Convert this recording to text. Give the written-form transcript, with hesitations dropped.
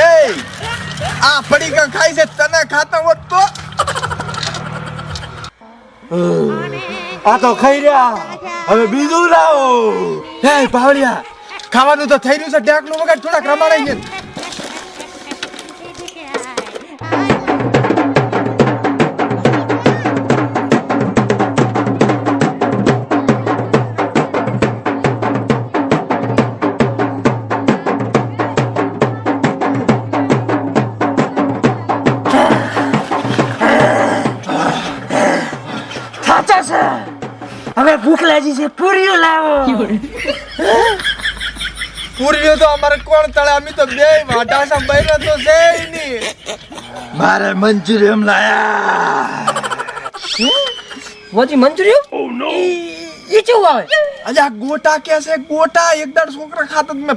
એ આ પડીકા ખાઈ છે તને ખાતા હોત તો આ તો ખાઈ રહ્યા હવે બીજું લાવો એ પાવડિયા ખાવાનું તો થઈ રહ્યું છે ઢાકનું વગર થોડાક રમાડાઈ ને હવે ભૂખ લાગી છે પૂરીઓ લાવો પૂર્યો તો અમારે કોણ તળે અમે તો બે વાટા સંભાઈ તો છે નહીં મારે મંચુરિયમ લાયા વજી મંચુરિયમ ઓ નો ઈ કેવું આવે અલ્યા ગોટા કે છે ગોટા એક દાડ છોકરા ખાતા મેં